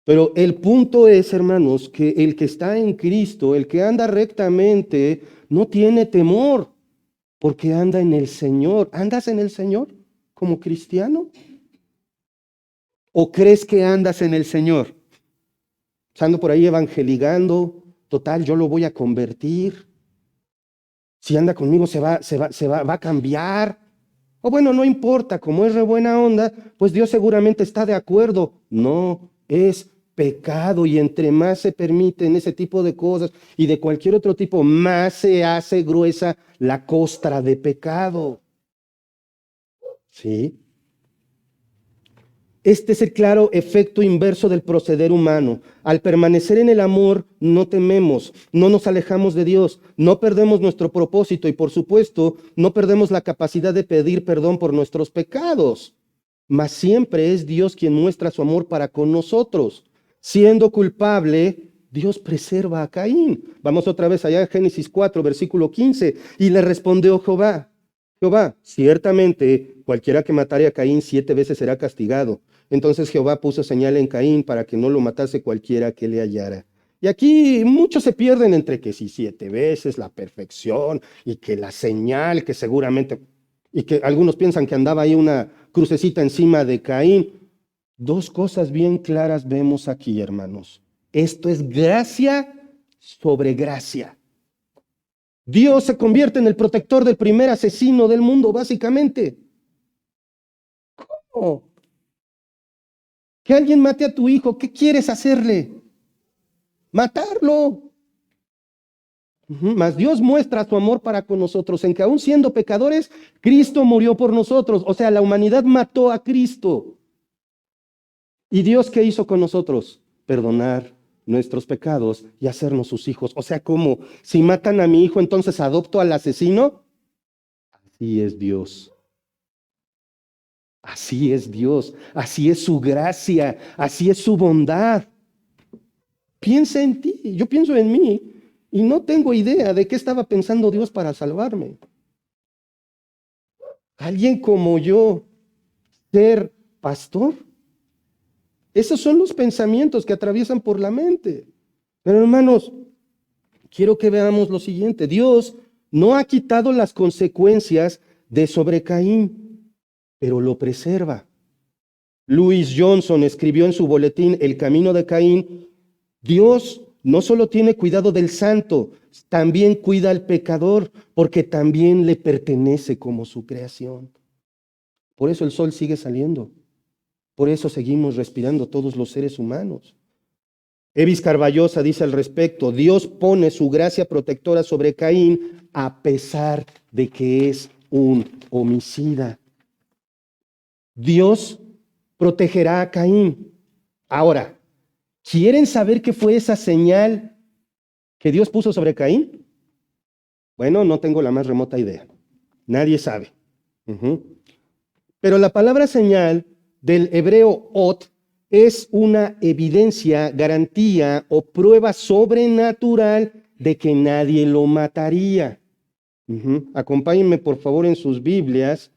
Pero el punto es, hermanos, que el que está en Cristo, el que anda rectamente, no tiene temor, porque anda en el Señor. ¿Andas en el Señor como cristiano? ¿O crees que andas en el Señor? Ando por ahí evangelizando, total, yo lo voy a convertir. Si anda conmigo va a cambiar. O bueno, no importa, como es re buena onda, pues Dios seguramente está de acuerdo. No, es pecado, y entre más se permiten ese tipo de cosas y de cualquier otro tipo, más se hace gruesa la costra de pecado. ¿Sí? Este es el claro efecto inverso del proceder humano. Al permanecer en el amor, no tememos, no nos alejamos de Dios, no perdemos nuestro propósito y, por supuesto, no perdemos la capacidad de pedir perdón por nuestros pecados. Mas siempre es Dios quien muestra su amor para con nosotros. Siendo culpable, Dios preserva a Caín. Vamos otra vez allá a Génesis 4, versículo 15. Y le respondió Jehová, ciertamente cualquiera que matare a Caín 7 veces será castigado. Entonces Jehová puso señal en Caín para que no lo matase cualquiera que le hallara. Y aquí muchos se pierden entre que si 7 veces, la perfección, y que la señal, que seguramente, y que algunos piensan que andaba ahí una crucecita encima de Caín. Dos cosas bien claras vemos aquí, hermanos. Esto es gracia sobre gracia. Dios se convierte en el protector del primer asesino del mundo, básicamente. ¿Cómo? Que alguien mate a tu hijo, ¿qué quieres hacerle? Matarlo. Mas Dios muestra su amor para con nosotros en que aún siendo pecadores, Cristo murió por nosotros. O sea, la humanidad mató a Cristo. ¿Y Dios qué hizo con nosotros? Perdonar nuestros pecados y hacernos sus hijos. O sea, ¿cómo? Si matan a mi hijo, entonces adopto al asesino. Así es Dios. Así es Dios. Así es su gracia. Así es su bondad. Piensa en ti. Yo pienso en mí y no tengo idea de qué estaba pensando Dios para salvarme. Alguien como yo, ser pastor. Esos son los pensamientos que atraviesan por la mente. Pero hermanos, quiero que veamos lo siguiente. Dios no ha quitado las consecuencias de sobre Caín, pero lo preserva. Louis Johnson escribió en su boletín El camino de Caín: Dios no solo tiene cuidado del santo, también cuida al pecador, porque también le pertenece como su creación. Por eso el sol sigue saliendo. Por eso seguimos respirando todos los seres humanos. Evis Carballosa dice al respecto: Dios pone su gracia protectora sobre Caín a pesar de que es un homicida. Dios protegerá a Caín. Ahora, ¿quieren saber qué fue esa señal que Dios puso sobre Caín? Bueno, no tengo la más remota idea. Nadie sabe. Pero la palabra señal del hebreo ot es una evidencia, garantía o prueba sobrenatural de que nadie lo mataría. Acompáñenme por favor en sus Biblias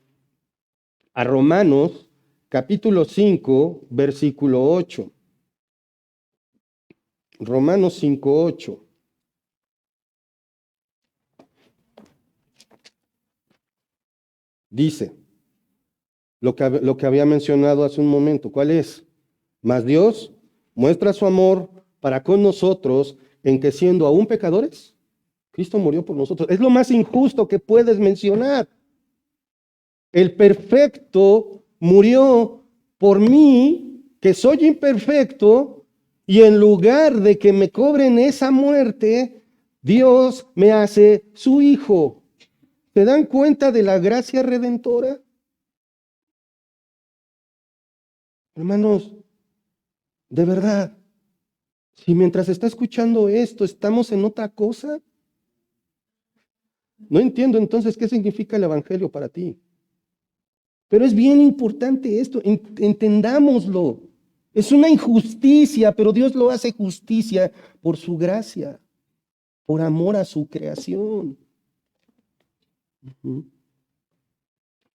a Romanos capítulo 5, versículo 8. Romanos 5, 8. Dice lo que había mencionado hace un momento. ¿Cuál es? Mas Dios muestra su amor para con nosotros en que siendo aún pecadores, Cristo murió por nosotros. Es lo más injusto que puedes mencionar. El perfecto murió por mí, que soy imperfecto, y en lugar de que me cobren esa muerte, Dios me hace su hijo. ¿Se dan cuenta de la gracia redentora? Hermanos, de verdad, si mientras está escuchando esto estamos en otra cosa, no entiendo entonces qué significa el Evangelio para ti. Pero es bien importante esto, entendámoslo. Es una injusticia, pero Dios lo hace justicia por su gracia, por amor a su creación.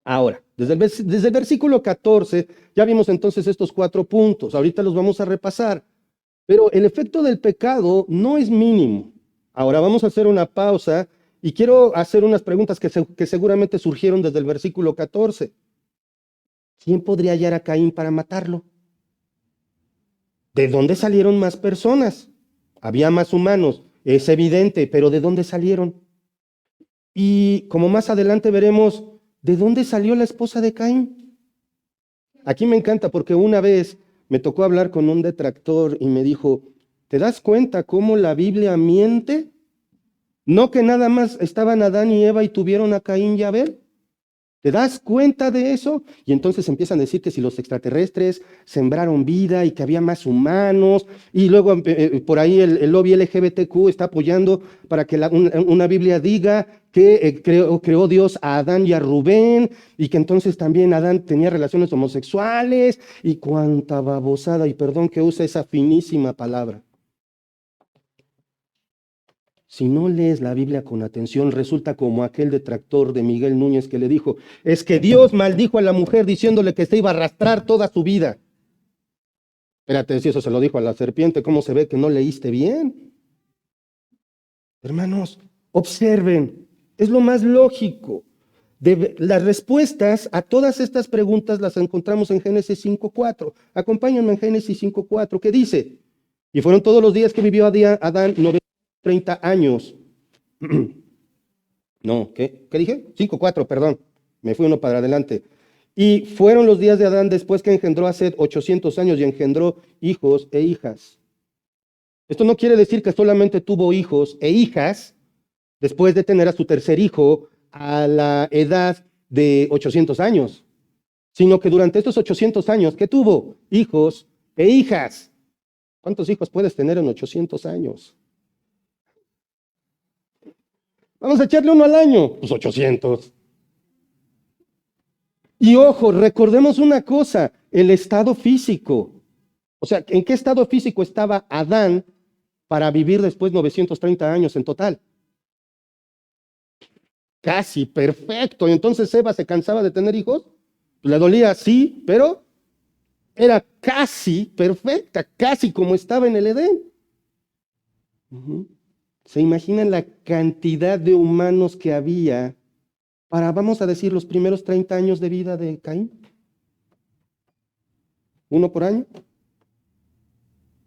Ahora, desde el versículo 14, ya vimos entonces estos 4 puntos. Ahorita los vamos a repasar. Pero el efecto del pecado no es mínimo. Ahora vamos a hacer una pausa y quiero hacer unas preguntas que seguramente surgieron desde el versículo 14. ¿Quién podría hallar a Caín para matarlo? ¿De dónde salieron más personas? Había más humanos, es evidente, pero ¿de dónde salieron? Y como más adelante veremos, ¿de dónde salió la esposa de Caín? Aquí me encanta porque una vez me tocó hablar con un detractor y me dijo, ¿te das cuenta cómo la Biblia miente? No que nada más estaban Adán y Eva y tuvieron a Caín y Abel. ¿Te das cuenta de eso? Y entonces empiezan a decir que si los extraterrestres sembraron vida y que había más humanos, y luego por ahí el lobby LGBTQ está apoyando para que una Biblia diga que creó Dios a Adán y a Rubén, y que entonces también Adán tenía relaciones homosexuales, y cuánta babosada, y perdón que use esa finísima palabra. Si no lees la Biblia con atención, resulta como aquel detractor de Miguel Núñez que le dijo, es que Dios maldijo a la mujer diciéndole que se iba a arrastrar toda su vida. Espérate, si eso se lo dijo a la serpiente, ¿cómo se ve que no leíste bien? Hermanos, observen, es lo más lógico. Las respuestas a todas estas preguntas las encontramos en Génesis 5:4. Acompáñenme en Génesis 5:4, que dice, y fueron todos los días que vivió Adán 930 años. No, ¿qué dije? 5:4, perdón, me fui uno para adelante. Y fueron los días de Adán después que engendró a Set 800 años y engendró hijos e hijas. Esto no quiere decir que solamente tuvo hijos e hijas después de tener a su tercer hijo a la edad de 800 años, sino que durante estos 800 años que tuvo hijos e hijas. ¿Cuántos hijos puedes tener en 800 años? Vamos a echarle uno al año, pues 800. Y ojo, recordemos una cosa, el estado físico. O sea, ¿en qué estado físico estaba Adán para vivir después 930 años en total? Casi perfecto. Y entonces Eva se cansaba de tener hijos. Le dolía, sí, pero era casi perfecta, casi como estaba en el Edén. ¿Se imaginan la cantidad de humanos que había para, vamos a decir, los primeros 30 años de vida de Caín? ¿Uno por año?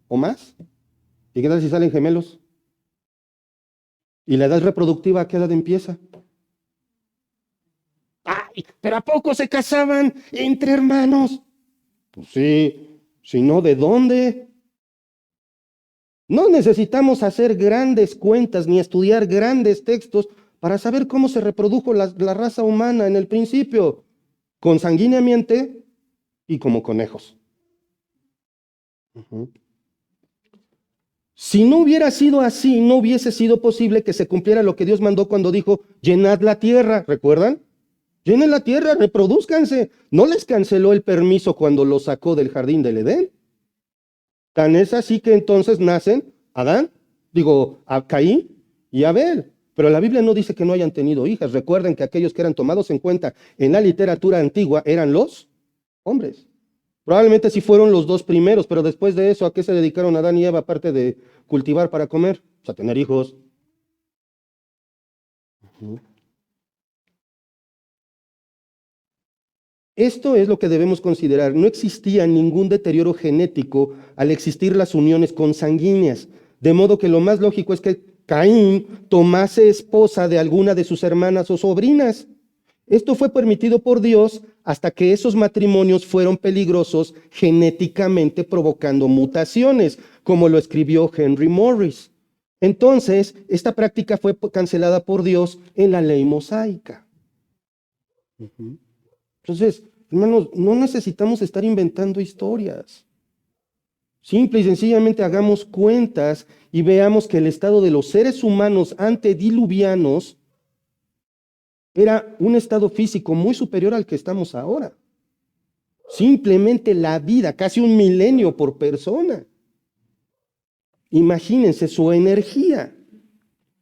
¿O más? ¿Y qué tal si salen gemelos? ¿Y la edad reproductiva a qué edad empieza? ¡Ay! ¿Pero a poco se casaban entre hermanos? Pues sí, si no, ¿de dónde? No necesitamos hacer grandes cuentas ni estudiar grandes textos para saber cómo se reprodujo la raza humana en el principio, consanguíneamente y como conejos. Si no hubiera sido así, no hubiese sido posible que se cumpliera lo que Dios mandó cuando dijo, llenad la tierra, ¿recuerdan? Llenen la tierra, reproduzcanse. ¿No les canceló el permiso cuando los sacó del jardín del Edén? Tan es así que entonces nacen a Caín y Abel. Pero la Biblia no dice que no hayan tenido hijas. Recuerden que aquellos que eran tomados en cuenta en la literatura antigua eran los hombres. Probablemente sí fueron los dos primeros, pero después de eso, ¿a qué se dedicaron Adán y Eva aparte de cultivar para comer? Pues a tener hijos. Esto es lo que debemos considerar. No existía ningún deterioro genético al existir las uniones consanguíneas, de modo que lo más lógico es que Caín tomase esposa de alguna de sus hermanas o sobrinas. Esto fue permitido por Dios hasta que esos matrimonios fueron peligrosos genéticamente, provocando mutaciones, como lo escribió Henry Morris. Entonces, esta práctica fue cancelada por Dios en la ley mosaica. Entonces, hermanos, no necesitamos estar inventando historias. Simple y sencillamente hagamos cuentas y veamos que el estado de los seres humanos antediluvianos era un estado físico muy superior al que estamos ahora. Simplemente la vida, casi 1 milenio por persona. Imagínense su energía.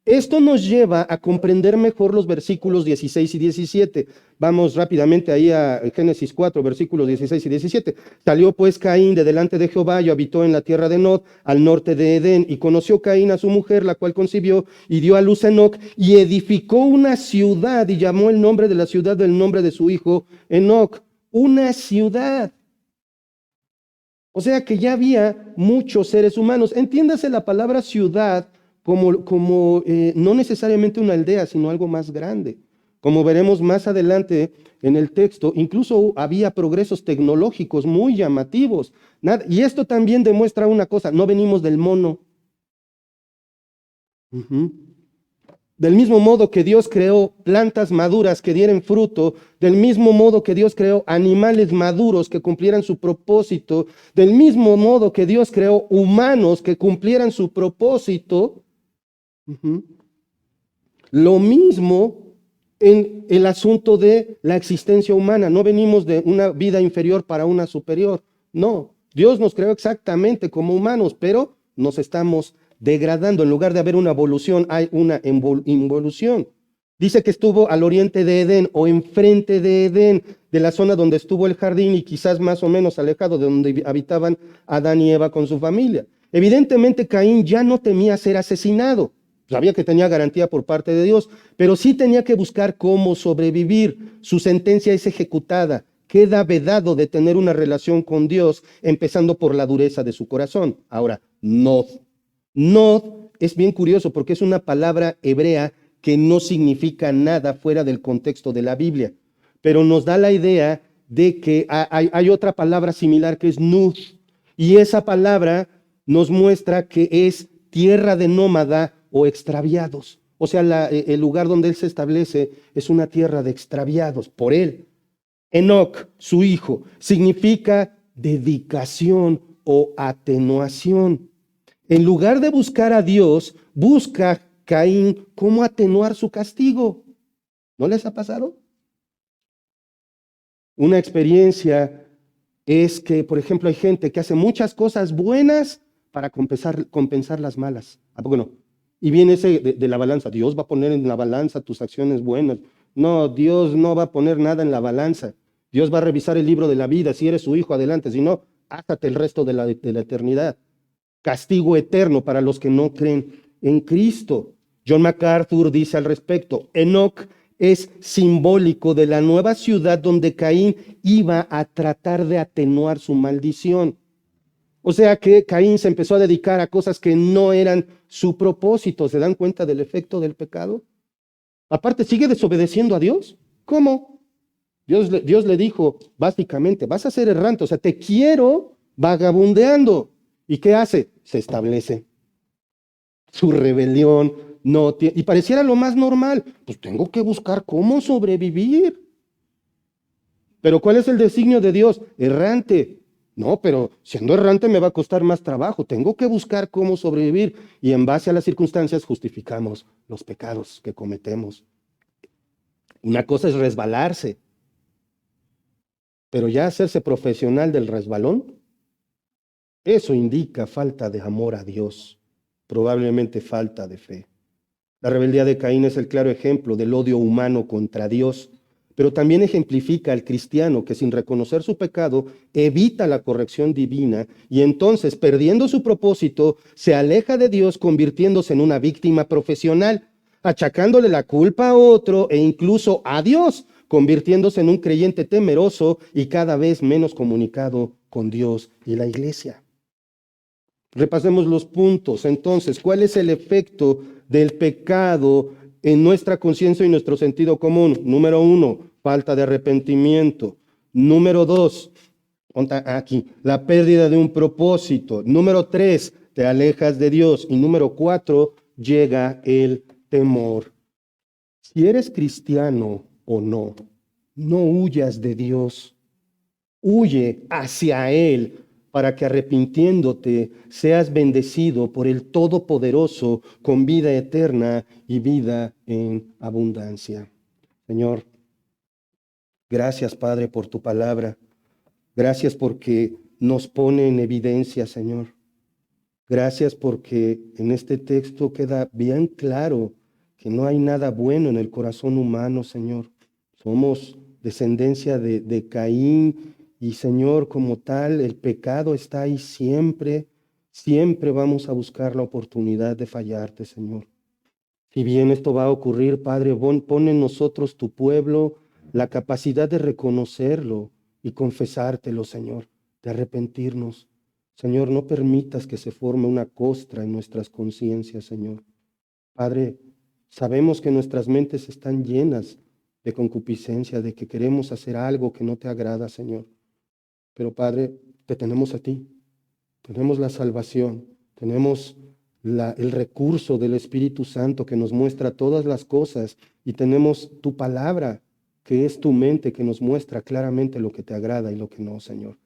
Esto nos lleva a comprender mejor los versículos 16 y 17. Vamos rápidamente ahí a Génesis 4, versículos 16 y 17. Salió pues Caín de delante de Jehová y habitó en la tierra de Nod, al norte de Edén, y conoció Caín a su mujer, la cual concibió, y dio a luz a Enoc, y edificó una ciudad, y llamó el nombre de la ciudad del nombre de su hijo Enoc. Una ciudad. O sea que ya había muchos seres humanos. Entiéndase la palabra ciudad como no necesariamente una aldea, sino algo más grande. Como veremos más adelante en el texto, incluso había progresos tecnológicos muy llamativos. Y esto también demuestra una cosa, no venimos del mono. Ujú. Del mismo modo que Dios creó plantas maduras que dieran fruto, del mismo modo que Dios creó animales maduros que cumplieran su propósito, del mismo modo que Dios creó humanos que cumplieran su propósito, ujú, lo mismo en el asunto de la existencia humana. No venimos de una vida inferior para una superior. No, Dios nos creó exactamente como humanos, pero nos estamos degradando. En lugar de haber una evolución, hay una involución. Dice que estuvo al oriente de Edén o enfrente de Edén, de la zona donde estuvo el jardín y quizás más o menos alejado de donde habitaban Adán y Eva con su familia. Evidentemente Caín ya no temía ser asesinado. Sabía que tenía garantía por parte de Dios, pero sí tenía que buscar cómo sobrevivir. Su sentencia es ejecutada. Queda vedado de tener una relación con Dios, empezando por la dureza de su corazón. Ahora, Nod. Nod es bien curioso porque es una palabra hebrea que no significa nada fuera del contexto de la Biblia, pero nos da la idea de que hay otra palabra similar que es Nud, y esa palabra nos muestra que es tierra de nómada o extraviados. O sea, el lugar donde él se establece es una tierra de extraviados por él. Enoc, su hijo, significa dedicación o atenuación. En lugar de buscar a Dios, busca Caín cómo atenuar su castigo. ¿No les ha pasado? Una experiencia es que, por ejemplo, hay gente que hace muchas cosas buenas para compensar las malas. ¿A poco no? Y viene ese de la balanza. Dios va a poner en la balanza tus acciones buenas. No, Dios no va a poner nada en la balanza. Dios va a revisar el libro de la vida. Si eres su hijo, adelante. Si no, házate el resto de la eternidad. Castigo eterno para los que no creen en Cristo. John MacArthur dice al respecto, Enoc es simbólico de la nueva ciudad donde Caín iba a tratar de atenuar su maldición. O sea que Caín se empezó a dedicar a cosas que no eran su propósito. ¿Se dan cuenta del efecto del pecado? Aparte, sigue desobedeciendo a Dios. ¿Cómo? Dios le dijo, básicamente, vas a ser errante, o sea, te quiero vagabundeando. ¿Y qué hace? Se establece. Su rebelión no tiene, y pareciera lo más normal, pues tengo que buscar cómo sobrevivir. Pero ¿cuál es el designio de Dios? Errante. No, pero siendo errante me va a costar más trabajo. Tengo que buscar cómo sobrevivir y en base a las circunstancias justificamos los pecados que cometemos. Una cosa es resbalarse, pero ya hacerse profesional del resbalón, eso indica falta de amor a Dios, probablemente falta de fe. La rebeldía de Caín es el claro ejemplo del odio humano contra Dios, pero también ejemplifica al cristiano que sin reconocer su pecado evita la corrección divina y entonces, perdiendo su propósito, se aleja de Dios convirtiéndose en una víctima profesional, achacándole la culpa a otro e incluso a Dios, convirtiéndose en un creyente temeroso y cada vez menos comunicado con Dios y la iglesia. Repasemos los puntos. Entonces, ¿cuál es el efecto del pecado en nuestra conciencia y nuestro sentido común? Número 1, falta de arrepentimiento. Número 2, aquí, la pérdida de un propósito. Número 3, te alejas de Dios. Y número 4, llega el temor. Si eres cristiano o no, no huyas de Dios. Huye hacia Él para que arrepintiéndote seas bendecido por el Todopoderoso con vida eterna y vida en abundancia. Señor, gracias Padre por tu palabra. Gracias porque nos pone en evidencia, Señor. Gracias porque en este texto queda bien claro que no hay nada bueno en el corazón humano, Señor. Somos descendencia de Caín y, Señor, como tal, el pecado está ahí siempre. Siempre vamos a buscar la oportunidad de fallarte, Señor. Si bien esto va a ocurrir, Padre, pon en nosotros, tu pueblo, la capacidad de reconocerlo y confesártelo, Señor, de arrepentirnos. Señor, no permitas que se forme una costra en nuestras conciencias, Señor. Padre, sabemos que nuestras mentes están llenas de concupiscencia, de que queremos hacer algo que no te agrada, Señor. Pero Padre, te tenemos a ti, tenemos la salvación, tenemos el recurso del Espíritu Santo que nos muestra todas las cosas y tenemos tu palabra, que es tu mente, que nos muestra claramente lo que te agrada y lo que no, Señor.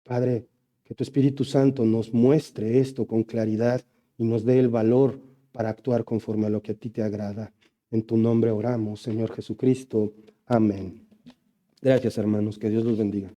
Padre, que tu Espíritu Santo nos muestre esto con claridad y nos dé el valor para actuar conforme a lo que a ti te agrada. En tu nombre oramos, Señor Jesucristo. Amén. Gracias, hermanos. Que Dios los bendiga.